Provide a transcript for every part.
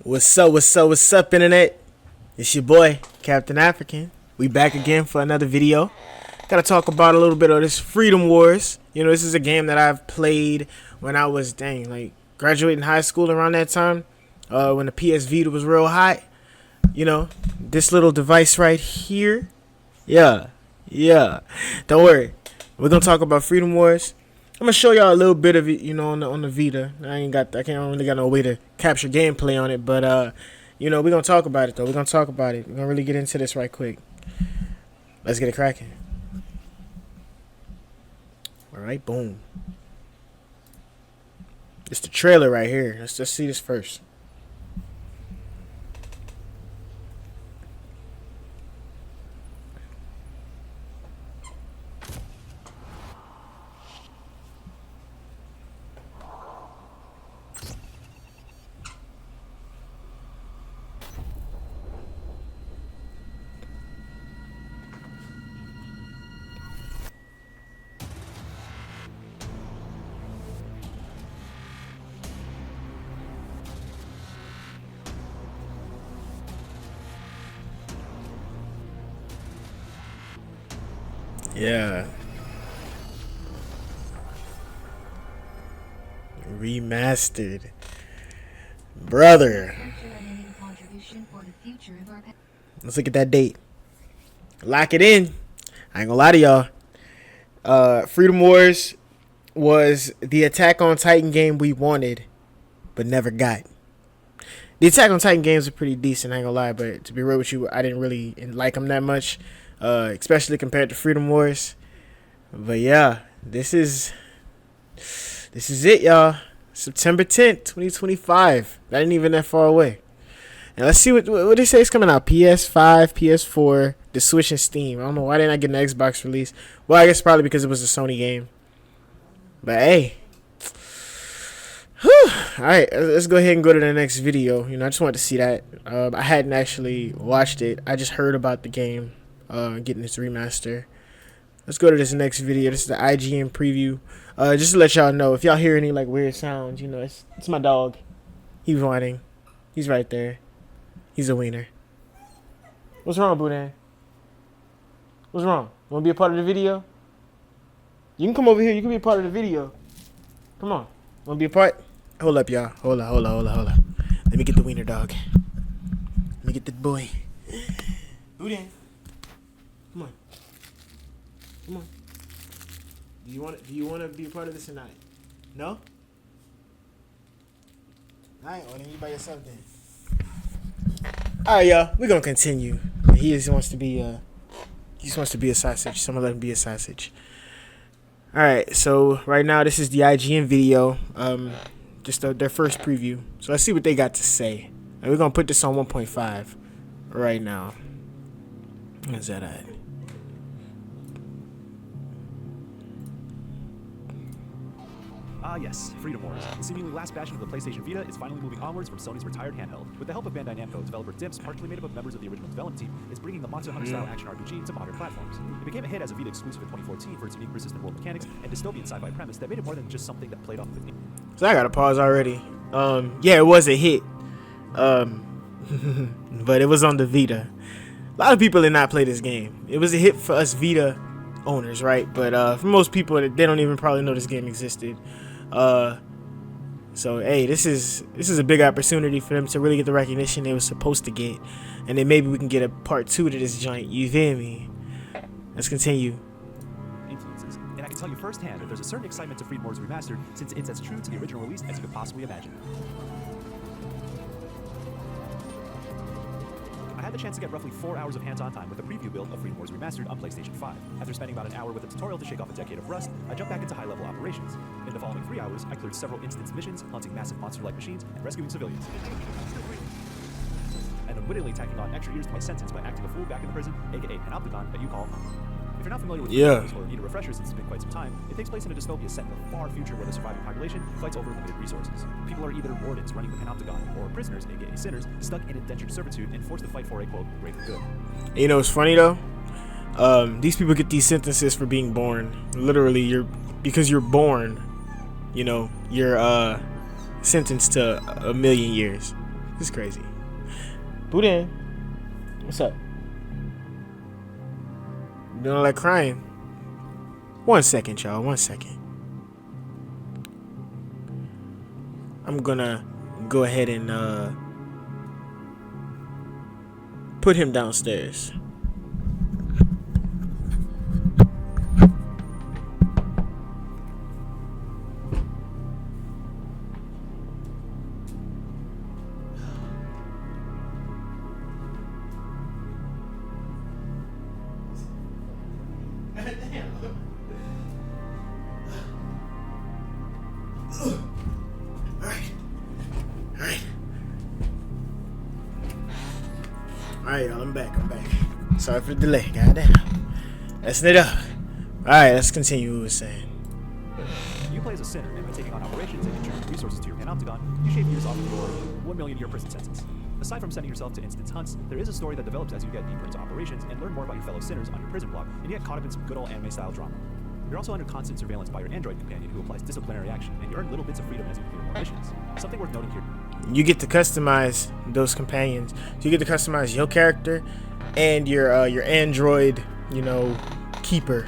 What's up, internet? It's your boy, Captain African. We back again for another video. Gotta talk about a little bit of this Freedom Wars. You know, this is a game that I've played when I was, graduating high school around that time. When the PS Vita was real hot. You know, this little device right here. Yeah. Don't worry. We're gonna talk about Freedom Wars. I'm gonna show y'all a little bit of it, you know, on the Vita. I can't really got no way to capture gameplay on it, but you know, we're gonna talk about it though. We're gonna really get into this right quick. Let's get it cracking. All right, boom. It's the trailer right here. Let's just see this first. Yeah. Remastered. Brother. Let's look at that date. Lock it in. I ain't gonna lie to y'all. Freedom Wars was the Attack on Titan game we wanted, but never got. The Attack on Titan games are pretty decent, I ain't gonna lie, but to be real with you, I didn't really like them that much. Especially compared to Freedom Wars. But yeah, this is it, y'all. September 10th, 2025. That ain't even that far away. And let's see what they say is coming out. PS5, PS4, the Switch, and Steam. I don't know why didn't I get an Xbox release. Well, I guess probably because it was a Sony game. But hey. Whew. Alright, let's go ahead and go to the next video. You know, I just wanted to see that. I hadn't actually watched it. I just heard about the game. Getting this remaster. Let's go to this next video. This is the IGN preview. Just to let y'all know, if y'all hear any like weird sounds, you know, it's my dog. He's whining. He's right there. He's a wiener. What's wrong, Boudin? What's wrong? You wanna be a part of the video? You can come over here. You can be a part of the video. Come on. Wanna be a part? Hold up, y'all. Hold up. Let me get the wiener dog. Let me get the boy. Boudin. Come on. Do you want to be a part of this or not? No? Alright, well then you by yourself then. Alright, y'all, we're gonna continue. He just wants to be a sausage, so I'm gonna let him be a sausage. Alright, so right now this is the IGN video. Just their first preview. So let's see what they got to say. And we're gonna put this on 1.5 right now. Where's that at? Yes, Freedom Wars. The seemingly last bastion of the PlayStation Vita is finally moving onwards from Sony's retired handheld. With the help of Bandai Namco, developer Dimps, partially made up of members of the original development team, is bringing the Monster Hunter-style action RPG to modern platforms. It became a hit as a Vita exclusive in 2014 for its unique persistent world mechanics and dystopian sci-fi premise that made it more than just something that played off of it. So I gotta pause already. Yeah, it was a hit. But it was on the Vita. A lot of people did not play this game. It was a hit for us Vita owners, right? But for most people, they don't even probably know this game existed. So hey, this is a big opportunity for them to really get the recognition they were supposed to get, and then maybe we can get a part 2 to this joint. You feel me? Let's continue. Influences. And I can tell you firsthand that there's a certain excitement to Freedom Wars Remastered since it's as true to the original release as you could possibly imagine. I had the chance to get roughly 4 hours of hands-on time with a preview build of Freedom Wars Remastered on PlayStation 5. After spending about an hour with a tutorial to shake off a decade of rust, I jumped back into high-level operations. In the following 3 hours, I cleared several instance missions, hunting massive monster-like machines, and rescuing civilians. And unwittingly tacking on extra years to my sentence by acting a fool back in the prison, aka Panopticon, that you call home. If you're not familiar with Freedom Wars or need a refresher since it's been quite some time, it takes place in a dystopia set in the far future where the surviving population fights over limited resources. People are either wardens running the Panopticon or prisoners, aka sinners, stuck in indentured servitude and forced to fight for a, quote, greater good. You know, it's funny though. These people get these sentences for being born. Literally, because you're born, you know, you're sentenced to a million years. This is crazy. Boot in. What's up? You don't like crying? 1 second, y'all. 1 second. I'm gonna go ahead and put him downstairs. Alright, y'all, I'm back. Sorry for the delay, goddamn. Messing it up. Alright, let's continue what we were saying. You play as a sinner, and by taking on operations and contributing resources to your panopticon, you shave years off of your 1 million year prison sentence. Aside from sending yourself to instance hunts, there is a story that develops as you get deeper into operations and learn more about your fellow sinners on your prison block, and you get caught up in some good old anime-style drama. You're also under constant surveillance by your android companion who applies disciplinary action, and you earn little bits of freedom as you clear more missions. Something worth noting here. You get to customize those companions. So you get to customize your character and your android, keeper.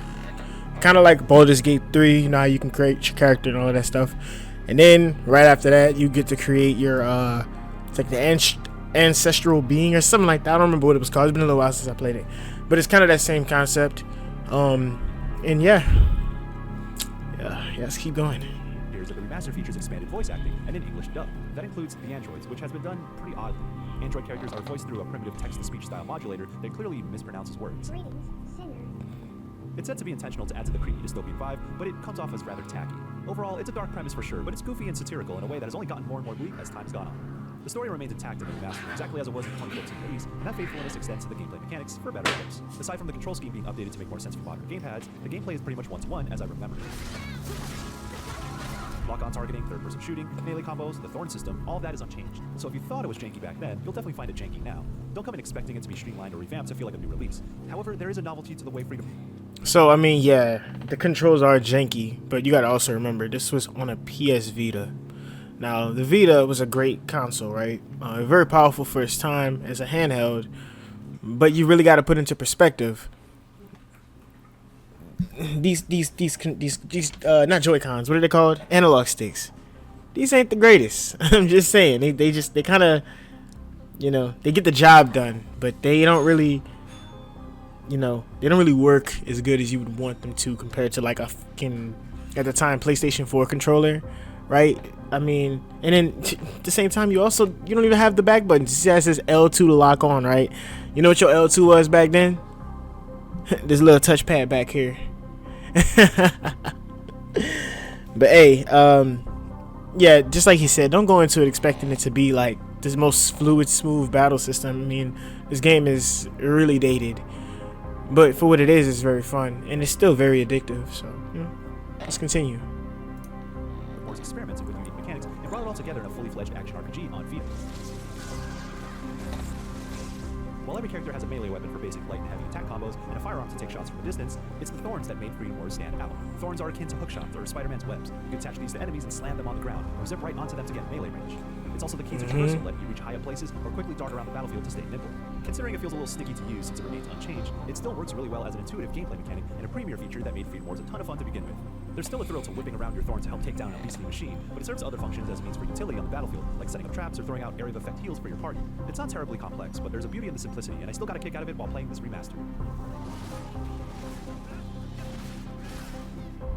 Kind of like Baldur's Gate 3, how you can create your character and all of that stuff. And then right after that, you get to create your it's like the ancestral being or something like that. I don't remember what it was called. It's been a little while since I played it, but it's kind of that same concept. And yeah, let's keep going. Here's that the remaster features expanded voice acting and an English dub. That includes the androids, which has been done pretty oddly. Android characters are voiced through a primitive text-to-speech style modulator that clearly mispronounces words. Greetings, sinner. It's said to be intentional to add to the creepy dystopian vibe, but it comes off as rather tacky. Overall, it's a dark premise for sure, but it's goofy and satirical in a way that has only gotten more and more bleak as time has gone on. The story remains intact in the remaster, exactly as it was in 2014 release, and that faithfulness extends to the gameplay mechanics for better or worse. Aside from the control scheme being updated to make more sense for modern gamepads, the gameplay is pretty much one-to-one as I remember it. Lock-on targeting, third-person shooting, melee combos, the thorn system, all of that is unchanged. So if you thought it was janky back then, you'll definitely find it janky now. Don't come in expecting it to be streamlined or revamped to feel like a new release. However, there is a novelty to the way freedom... So, I mean, yeah, the controls are janky, but you gotta also remember, this was on a PS Vita. Now, the Vita was a great console, right? Very powerful for its time as a handheld, but you really gotta put into perspective. These not Joy-Cons, what are they called? Analog sticks. These ain't the greatest. I'm just saying, they kind of, they get the job done, but they don't really, they don't really work as good as you would want them to compared to like a fucking, at the time, PlayStation 4 controller, right? I mean, and then at the same time, you don't even have the back buttons. You see how it says L2 to lock on, right? You know what your L2 was back then? There's a little touchpad back here. But hey, yeah, just like he said, don't go into it expecting it to be like this most fluid, smooth battle system. I mean, this game is really dated, but for what it is, it's very fun and it's still very addictive. So, let's continue. Wars experimented with unique mechanics and brought it all together in a fully fledged action RPG on Vita. While every character has a melee weapon for basic light and heavy attack combos, and a firearm to take shots from a distance, it's the thorns that made Freedom Wars stand out. Thorns are akin to hookshots or Spider-Man's webs. You can attach these to enemies and slam them on the ground, or zip right onto them to get melee range. It's also the key to traversal, letting you reach high up places or quickly dart around the battlefield to stay nimble. Considering it feels a little sneaky to use since it remains unchanged, it still works really well as an intuitive gameplay mechanic and a premier feature that made Freedom Wars a ton of fun to begin with. There's still a thrill to whipping around your thorn to help take down a beastly machine, but it serves other functions as a means for utility on the battlefield, like setting up traps or throwing out area of effect heals for your party. It's not terribly complex, but there's a beauty in the simplicity, and I still got a kick out of it while playing this remaster.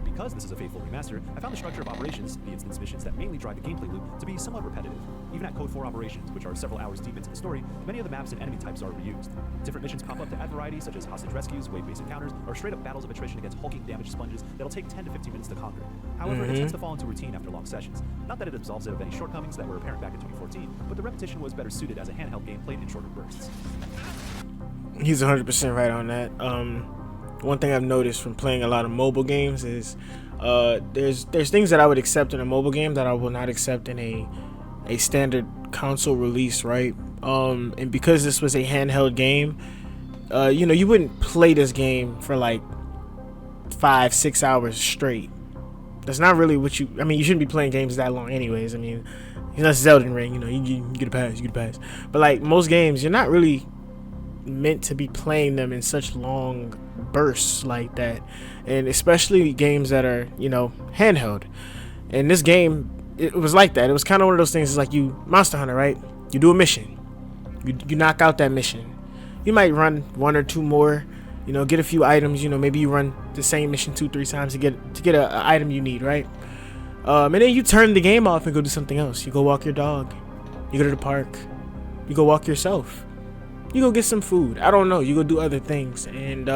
Because this is a faithful remaster, I found the structure of operations, the instance missions that mainly drive the gameplay loop, to be somewhat repetitive. Even at Code 4 operations, which are several hours deep into the story, many of the maps and enemy types are reused. Different missions pop up to add variety, such as hostage rescues, wave-based encounters, or straight-up battles of attrition against hulking damage sponges that'll take 10 to 15 minutes to conquer. However, it tends to fall into routine after long sessions. Not that it absolves it of any shortcomings that were apparent back in 2014, but the repetition was better suited as a handheld game played in shorter bursts. He's 100% right on that. One thing I've noticed from playing a lot of mobile games is there's things that I would accept in a mobile game that I will not accept in a standard console release, right? And because this was a handheld game, you wouldn't play this game for like 5-6 hours straight. that's not really what you. I mean, you shouldn't be playing games that long, anyways. I mean, it's not Zelda Ring, you know. You get a pass, you get a pass. But like most games, you're not really meant to be playing them in such long bursts like that, and especially games that are, you know, handheld. And this game, it was like that. It was kind of one of those things. It's like you Monster Hunter, right? You do a mission, you knock out that mission. You might run one or two more, you know, get a few items. You know, maybe you run the same mission 2-3 times to get a item you need, right? And then you turn the game off and go do something else. You go walk your dog. You go to the park. You go walk yourself. You go get some food. I don't know. You go do other things. And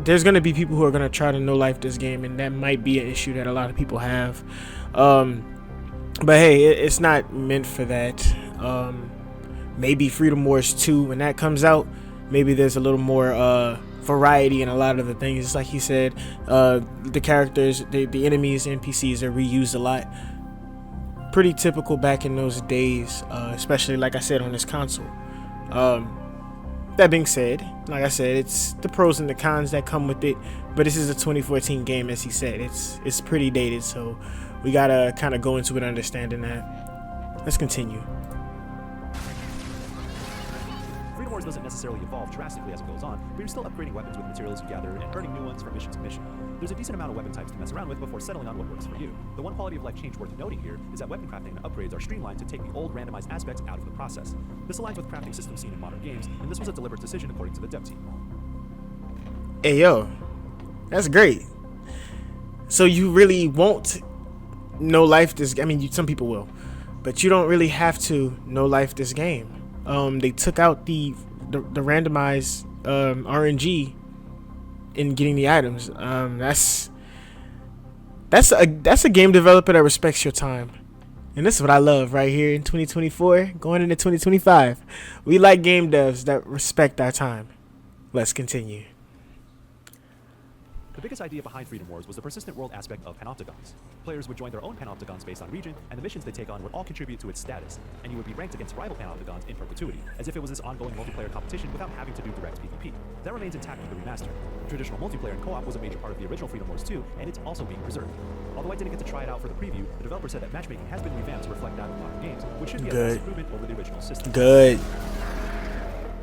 there's going to be people who are going to try to no life this game. And that might be an issue that a lot of people have. But hey, it's not meant for that. Maybe Freedom Wars 2, when that comes out, maybe there's a little more variety in a lot of the things. It's like he said, the characters, the enemies, NPCs are reused a lot. Pretty typical back in those days, especially like I said on this console. That being said, like I said, it's the pros and the cons that come with it. But this is a 2014 game, as he said. It's pretty dated, so we gotta kind of go into it understanding that. Let's continue. Freedom Wars doesn't necessarily evolve drastically as it goes on, but you're still upgrading weapons with materials you gather and earning new ones from mission to mission. There's a decent amount of weapon types to mess around with before settling on what works for you. The one quality of life change worth noting here is that weapon crafting upgrades are streamlined to take the old randomized aspects out of the process. This aligns with crafting systems seen in modern games, and this was a deliberate decision according to the dev team. Hey yo, that's great. So you really won't no life this. I mean, some people will, but you don't really have to no life this game. They took out the randomized RNG in getting the items. That's a game developer that respects your time, and this is what I love right here in 2024, going into 2025. We like game devs that respect our time. Let's continue. The biggest idea behind Freedom Wars was the persistent world aspect of panopticons. Players would join their own panopticons based on region, and the missions they take on would all contribute to its status, and you would be ranked against rival panopticons in perpetuity, as if it was this ongoing multiplayer competition without having to do direct PvP. That remains intact with the remaster. Traditional multiplayer and co-op was a major part of the original Freedom Wars 2, and it's also being preserved. Although I didn't get to try it out for the preview, the developer said that matchmaking has been revamped to reflect that of modern games, which should be a nice improvement over the original system. Good.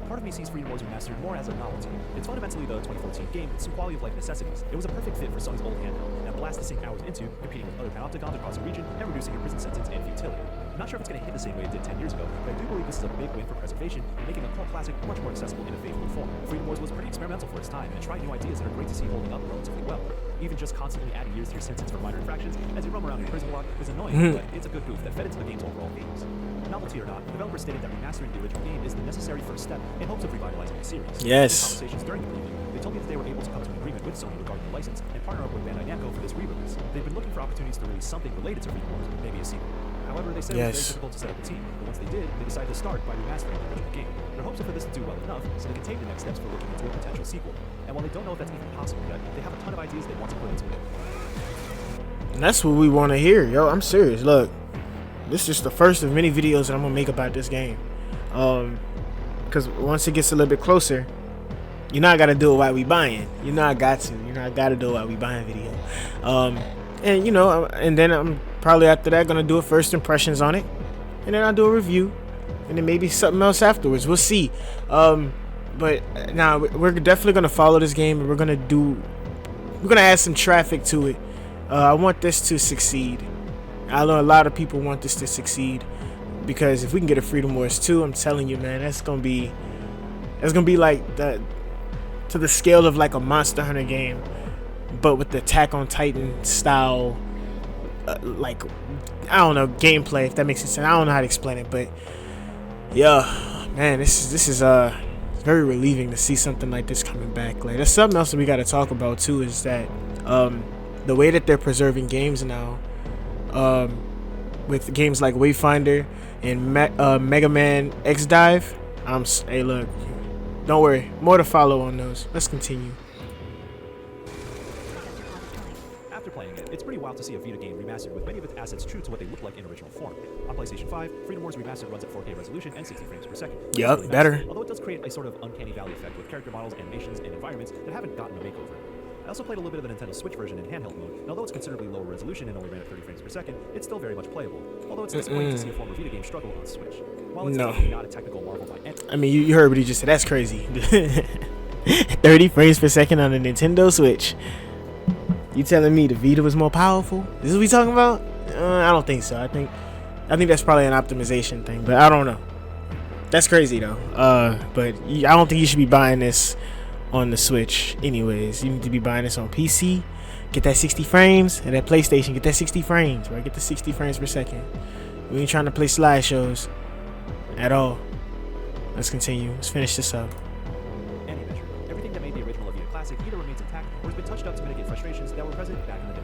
Part of me sees Freedom Wars Remastered more as a novelty. It's fundamentally the 2014 game with some quality of life necessities. It was a perfect fit for Sony's old handheld, and blast to sink hours into, competing with other panopticons across the region, and reducing your prison sentence and futility. I'm not sure if it's going to hit the same way it did 10 years ago, but I do believe this is a big win for preservation and making a cult classic much more accessible in a faithful form. Freedom Wars was pretty experimental for its time and tried new ideas that are great to see holding up relatively well. Even just constantly adding years to your sentence for minor infractions as you roam around your prison block is annoying, but it's a good goof that fed into the game's overall themes. Novelty or not, the developer stated that remastering the original game is the necessary first step in hopes of revitalizing the series. Yes. In conversations during the preview, they told me that they were able to come to an agreement with Sony regarding the license and partner up with Bandai Namco for this re-release. They've been looking for opportunities to release something related to Freedom Wars, maybe a sequel. However, they said it was very difficult to set up a team, but once they did, they decided to start by remastering the original game. Their hopes are for this to do well enough so they can take the next steps for looking into a potential sequel. And while they don't know if that's even possible yet, they have a ton of ideas they want to put into it. And that's what we want to hear, yo. I'm serious. Look, this is the first of many videos that I'm gonna make about this game. Because once it gets a little bit closer, you know I gotta do it while we buying. You know I got to. You know I gotta do it while we buying video. And you know, and then I'm probably after that gonna do a first impressions on it, and then I'll do a review, and then maybe something else afterwards. We'll see. But now we're definitely gonna follow this game, and we're gonna add some traffic to it. I want this to succeed. I know a lot of people want this to succeed, because if we can get a Freedom Wars 2, I'm telling you, man, that's gonna be like that, to the scale of like a Monster Hunter game, but with the Attack on Titan style, like, I don't know, gameplay, if that makes sense. I don't know how to explain it, but yeah, man, this is very relieving to see something like this coming back. Like, there's something else that we got to talk about too, is that the way that they're preserving games now, with games like Wayfinder and Mega Man X Dive. Hey, look, don't worry, more to follow on those. Let's continue. After playing it, it's pretty wild to see a Vita game remastered with many of its assets true to what they look like in original form. On PlayStation 5, Freedom Wars Remastered runs at 4K resolution and 60 frames per second. Yep, really better. Although it does create a sort of uncanny valley effect with character models, animations, and environments that haven't gotten a makeover. I also played a little bit of the Nintendo Switch version in handheld mode, and although it's considerably lower resolution and only ran at 30 frames per second, it's still very much playable. Although it's disappointing to see a former Vita game struggle on Switch. While it's definitely not a technical marvel by any... I mean, you heard what he just said. That's crazy. 30 frames per second on a Nintendo Switch. You telling me the Vita was more powerful? This is what we talking about? I don't think so. I think that's probably an optimization thing, but I don't know. That's crazy though. But I don't think you should be buying this on the Switch anyways. You need to be buying this on PC. Get that 60 frames, and that PlayStation, get that 60 frames, right? Get the 60 frames per second. We ain't trying to play slideshows at all. Let's continue. Let's finish this up. Any measure. Everything that made the original Vita classic either remains intact or has been touched up to mitigate frustrations that were present back in the day.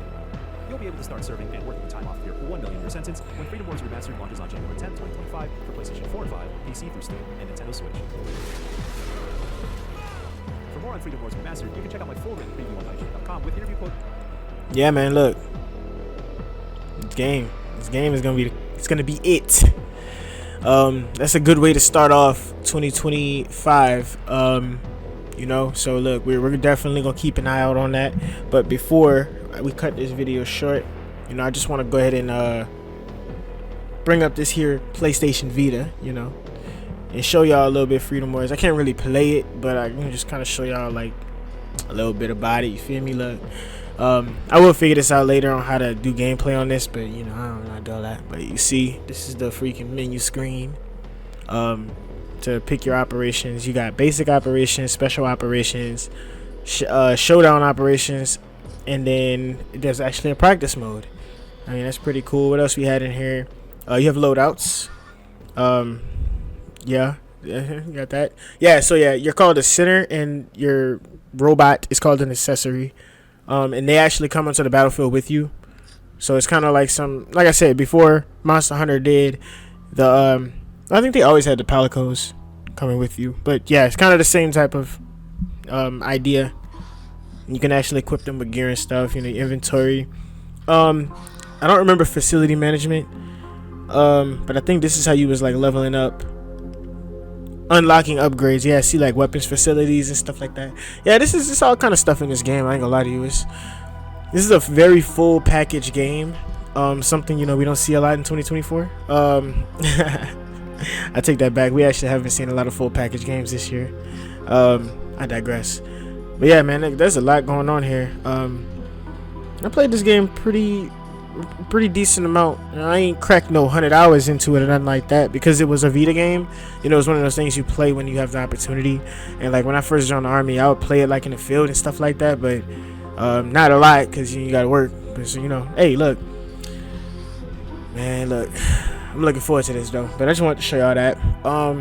You'll be able to start serving and working time off your 1 million year sentence when Freedom Wars Remastered launches on January 10, 2025 for PlayStation 4 and 5, PC through Steam, and Nintendo Switch. For more on Freedom Wars Remastered, you can check out my full written preview on IGN.com with interview quote. Yeah, man, look. This game is gonna be it. That's a good way to start off 2025. You know, so look, we're definitely gonna keep an eye out on that. But before we cut this video short, you know, I just want to go ahead and bring up this here PlayStation Vita, you know, and show y'all a little bit of Freedom Wars. I can't really play it, but I can just kind of show y'all like a little bit about it. You feel me? Look, I will figure this out later on how to do gameplay on this, but you know, I don't know how to do all that. But you see, this is the freaking menu screen. To pick your operations, you got basic operations, special operations, showdown operations, and then there's actually a practice mode. I mean, that's pretty cool. What else we had in here? You have loadouts. Yeah, you got that. Yeah, so yeah, you're called a center, and your robot is called an accessory. And they actually come onto the battlefield with you. So it's kind of like like I said before, Monster Hunter did the I think they always had the Palicos coming with you, but yeah, it's kind of the same type of idea. You can actually equip them with gear and stuff, you know, inventory. I don't remember facility management, but I think this is how you was like leveling up, unlocking upgrades. Yeah, see, like weapons facilities and stuff like that. Yeah, this is all kind of stuff in this game. I ain't gonna lie to you. This is a very full package game. Something, you know, we don't see a lot in 2024. I take that back. We actually haven't seen a lot of full package games this year. I digress. But yeah, man, there's a lot going on here. I played this game pretty decent amount. I ain't cracked no 100 hours into it or nothing like that because it was a Vita game. You know, it's one of those things you play when you have the opportunity. And like when I first joined the army, I would play it like in the field and stuff like that. But not a lot because you got to work. But so, you know, hey, look, man, look. I'm looking forward to this though, but I just wanted to show y'all that. I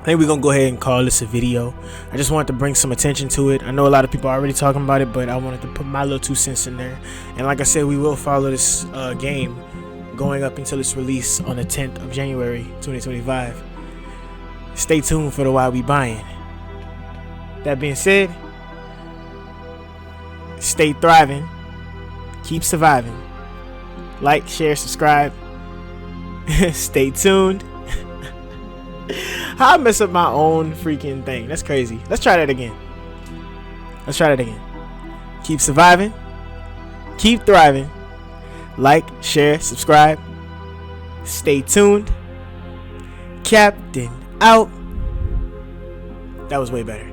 think we're gonna go ahead and call this a video. I just wanted to bring some attention to it. I know a lot of people are already talking about it, but I wanted to put my little 2 cents in there. And like I said, we will follow this game going up until its release on the 10th of January 2025. Stay tuned for the Why We Buying. That being said, stay thriving, keep surviving. Like, share, subscribe. Stay tuned. How I mess up my own freaking thing. That's crazy. Let's try that again. Keep surviving. Keep thriving. Like, share, subscribe. Stay tuned. Captain out. That was way better.